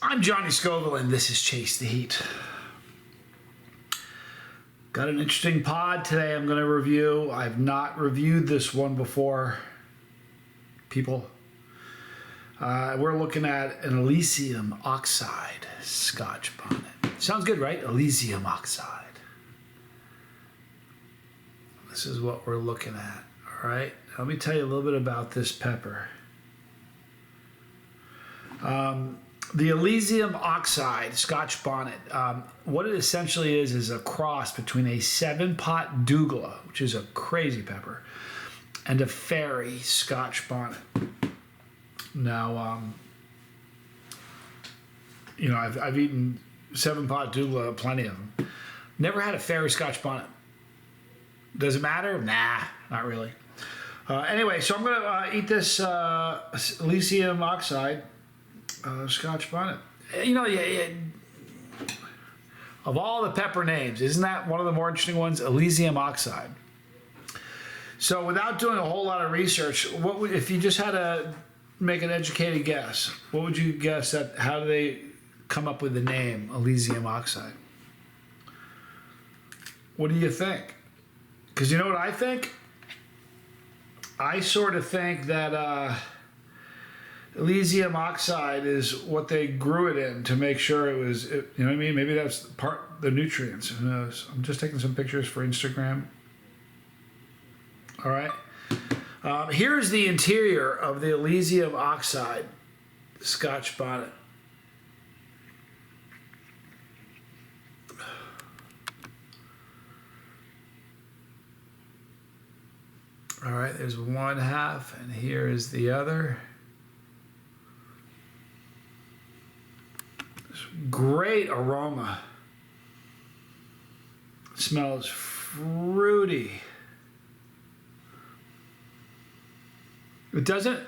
I'm Johnny Scoville, and this is Chase the Heat. Got an interesting pod today I'm going to review. I've not reviewed this one before, people. We're looking at an Elysium Oxide Scotch Bonnet. Sounds good, right? Elysium Oxide. This is what we're looking at, all right? Let me tell you a little bit about this pepper. The Elysium Oxide Scotch Bonnet, what it essentially is a cross between a 7-pot Douglas, which is a crazy pepper, and a Fairy Scotch Bonnet. Now, you know, I've eaten 7-pot Douglas, plenty of them. Never had a Fairy Scotch Bonnet. Does it matter? Nah, not really. Anyway, so I'm going to eat this Elysium Oxide Scotch Bonnet. You know, of all the pepper names, isn't that one of the more interesting ones? Elysium Oxide. So without doing a whole lot of research, what would, if you just had to make an educated guess, what would you guess that, how do they come up with the name Elysium Oxide? What do you think? Because you know what I think? I sort of think that Elysium Oxide is what they grew it in to make sure it was, you know what I mean? Maybe that's the nutrients. Who knows? I'm just taking some pictures for Instagram. All right. Here's the interior of the Elysium Oxide Scotch Bonnet. All right, there's one half, and here is the other. Great aroma. Smells fruity. It doesn't.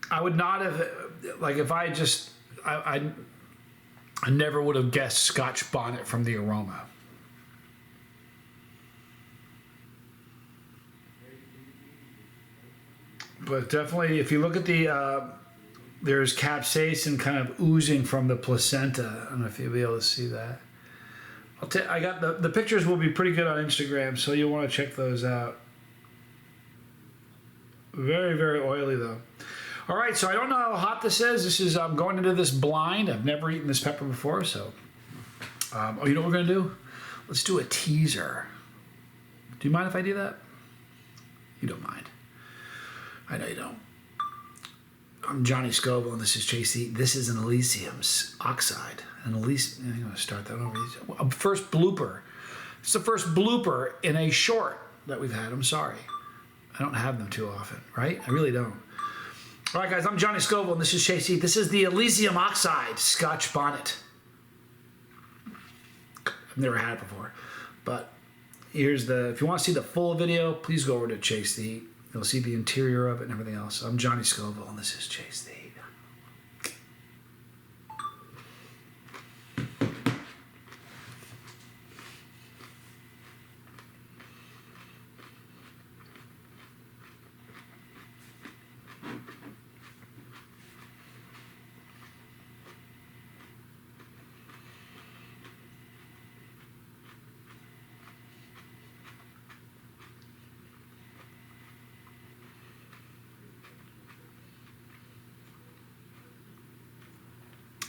I would not have, like, if I just, I never would have guessed Scotch Bonnet from the aroma. But definitely, if you look at the, there's capsaicin kind of oozing from the placenta. I don't know if you'll be able to see that. I got the pictures will be pretty good on Instagram, so you'll want to check those out. Very, very oily though. All right, so I don't know how hot this is. This is, I'm going into this blind. I've never eaten this pepper before, so. Oh, you know what we're gonna do? Let's do a teaser. Do you mind if I do that? You don't mind. I know you don't. I'm Johnny Scoville, and this is Chase the Heat. This is an Elysium Oxide. An Elysium, I'm going to start that over. First blooper. It's the first blooper in a short that we've had. I'm sorry. I don't have them too often, right? I really don't. All right, guys, I'm Johnny Scoville, and this is Chase the Heat. This is the Elysium Oxide Scotch Bonnet. I've never had it before. But here's the, if you want to see the full video, please go over to Chase the Heat. You'll see the interior of it and everything else. I'm Johnny Scoville, and this is Chase the Heat.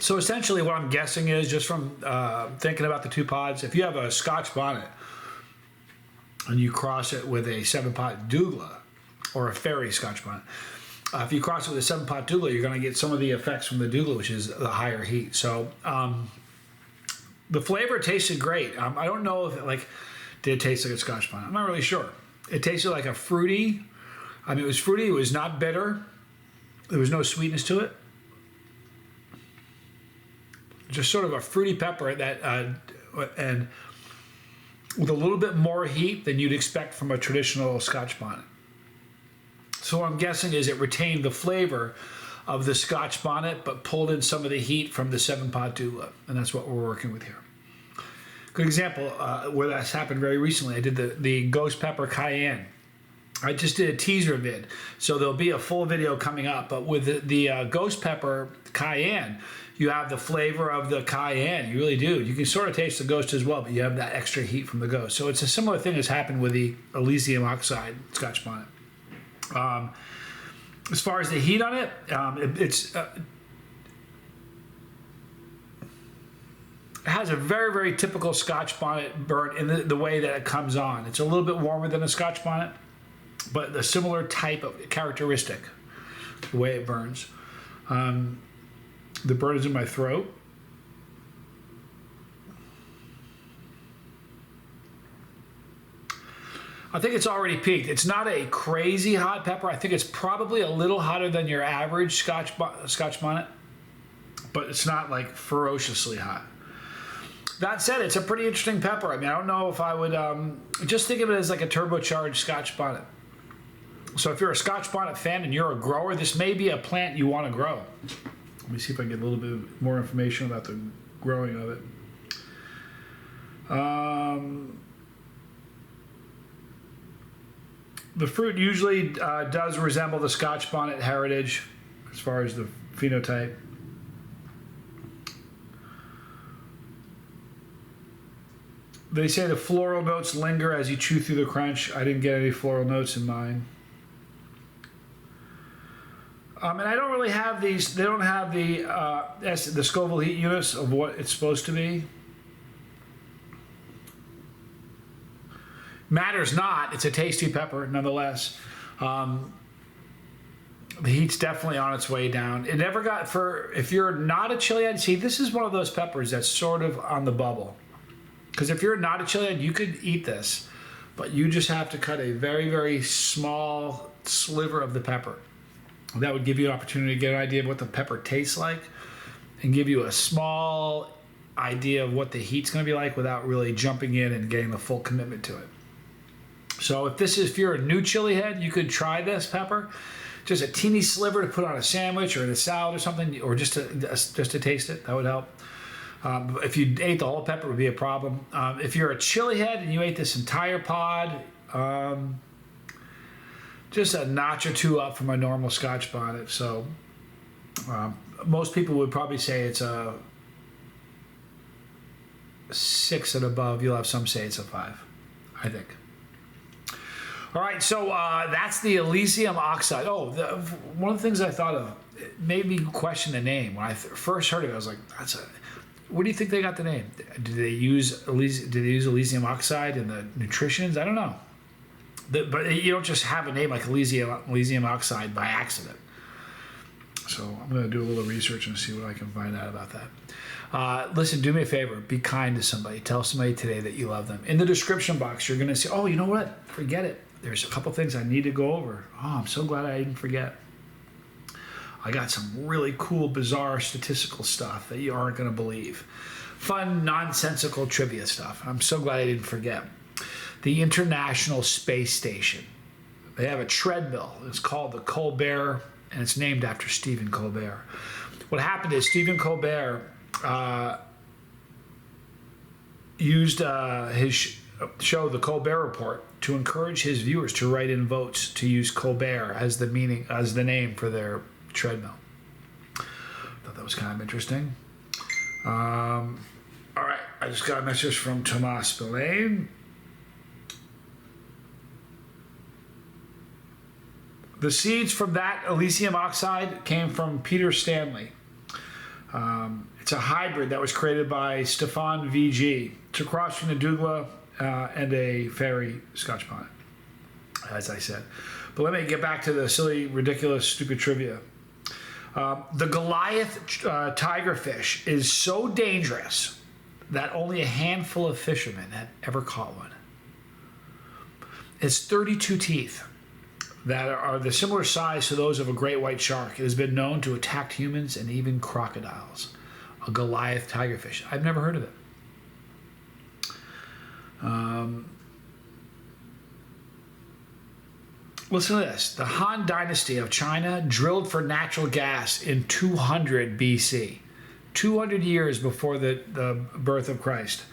So essentially what I'm guessing is, just from thinking about the two pods, if you have a Scotch Bonnet and you cross it with a 7-pot Douglas or a Fairy Scotch Bonnet, if you cross it with a 7-pot Douglas, you're going to get some of the effects from the Douglas, which is the higher heat. So the flavor tasted great. I don't know if it did it taste like a Scotch Bonnet. I'm not really sure. It tasted like a fruity. I mean, it was fruity. It was not bitter. There was no sweetness to it. Just sort of a fruity pepper that, and with a little bit more heat than you'd expect from a traditional Scotch Bonnet. So what I'm guessing is it retained the flavor of the Scotch Bonnet, but pulled in some of the heat from the 7-pot Douglas, and that's what we're working with here. Good example where that's happened very recently. I did the ghost pepper cayenne. I just did a teaser vid, so there'll be a full video coming up. But with the ghost pepper cayenne, you have the flavor of the cayenne. You really do. You can sort of taste the ghost as well, but you have that extra heat from the ghost. So it's a similar thing that's happened with the Elysium Oxide Scotch Bonnet. As far as the heat on it, it has a very, very typical Scotch bonnet burn in the way that it comes on. It's a little bit warmer than a Scotch bonnet, but a similar type of characteristic, the way it burns. The burn is in my throat. I think it's already peaked. It's not a crazy hot pepper. I think it's probably a little hotter than your average Scotch bonnet, but it's not like ferociously hot. That said, it's a pretty interesting pepper. I mean, I don't know if I would just think of it as like a turbocharged Scotch bonnet. So if you're a Scotch bonnet fan and you're a grower, this may be a plant you want to grow. Let me see if I can get a little bit more information about the growing of it. The fruit usually does resemble the Scotch bonnet heritage as far as the phenotype. They say the floral notes linger as you chew through the crunch. I didn't get any floral notes in mine. And I don't really have these. They don't have the Scoville heat units of what it's supposed to be. Matters not. It's a tasty pepper nonetheless. The heat's definitely on its way down. It never got if you're not a chili head. See, this is one of those peppers that's sort of on the bubble. Because if you're not a chili head, you could eat this, but you just have to cut a very, very small sliver of the pepper. That would give you an opportunity to get an idea of what the pepper tastes like and give you a small idea of what the heat's going to be like without really jumping in and getting the full commitment to it. So if you're a new chili head, you could try this pepper. Just a teeny sliver to put on a sandwich or in a salad or something, or just to taste it. That would help. If you ate the whole pepper, it would be a problem. If you're a chili head and you ate this entire pod, just a notch or two up from a normal Scotch bonnet. So most people would probably say it's a 6 and above. You'll have some say it's a 5, I think. All right, so that's the Elysium Oxide. Oh, one of the things I thought of, it made me question the name. When I first heard it, I was like, where do you think they got the name? Did they use Elysium Oxide in the nutritions? I don't know. But you don't just have a name like Elysium Oxide by accident. So I'm going to do a little research and see what I can find out about that. Listen, do me a favor. Be kind to somebody. Tell somebody today that you love them. In the description box, you're going to say, oh, you know what? Forget it. There's a couple things I need to go over. Oh, I'm so glad I didn't forget. I got some really cool, bizarre statistical stuff that you aren't going to believe. Fun, nonsensical trivia stuff. I'm so glad I didn't forget. The International Space Station. They have a treadmill. It's called the Colbert, and it's named after Stephen Colbert. What happened is Stephen Colbert used his show, The Colbert Report, to encourage his viewers to write in votes to use Colbert as the name for their treadmill. Thought that was kind of interesting. All right, I just got a message from Tomas Spillane. The seeds from that Elysium Oxide came from Peter Stanley. It's a hybrid that was created by Stefan VG. It's a cross from the Douglas and a Fairy Scotch bonnet, as I said. But let me get back to the silly, ridiculous, stupid trivia. The Goliath tigerfish is so dangerous that only a handful of fishermen have ever caught one. It's 32 teeth that are the similar size to those of a great white shark. It has been known to attack humans and even crocodiles. A Goliath tigerfish. I've never heard of it. Listen to this. The Han Dynasty of China drilled for natural gas in 200 BC. 200 years before the birth of Christ.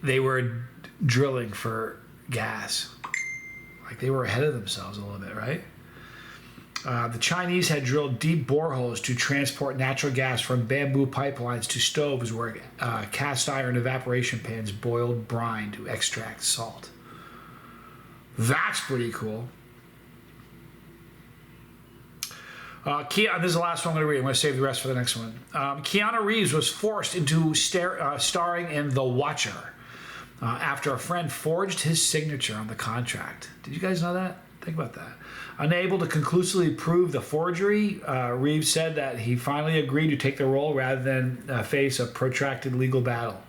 They were drilling for gas. Like they were ahead of themselves a little bit, right? The Chinese had drilled deep boreholes to transport natural gas from bamboo pipelines to stoves where cast iron evaporation pans boiled brine to extract salt. That's pretty cool. This is the last one I'm going to read. I'm going to save the rest for the next one. Keanu Reeves was forced into starring in The Watcher after a friend forged his signature on the contract. Did you guys know that? Think about that. Unable to conclusively prove the forgery, Reeves said that he finally agreed to take the role rather than face a protracted legal battle.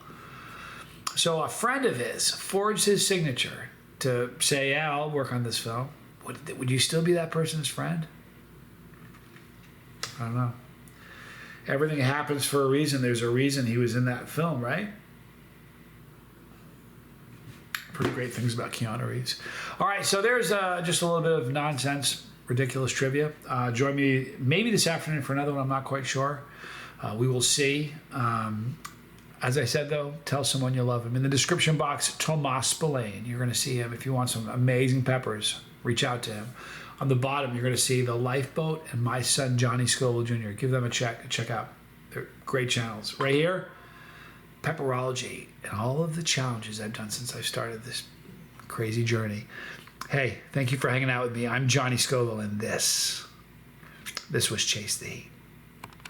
So a friend of his forged his signature to say, yeah, I'll work on this film. Would you still be that person's friend? I don't know. Everything happens for a reason. There's a reason he was in that film, right? Pretty great things about Keanu Reeves. All right, so there's just a little bit of nonsense, ridiculous trivia. Join me maybe this afternoon for another one. I'm not quite sure. We will see. As I said, though, tell someone you love him. In the description box, Tomas Spillane. You're going to see him. If you want some amazing peppers, reach out to him. On the bottom, you're going to see The Lifeboat and my son, Johnny Scoville Jr. Give them a check out. They're great channels. Right here, Pepperology and all of the challenges I've done since I started this crazy journey. Hey, thank you for hanging out with me. I'm Johnny Scoville, and this was Chase the Heat.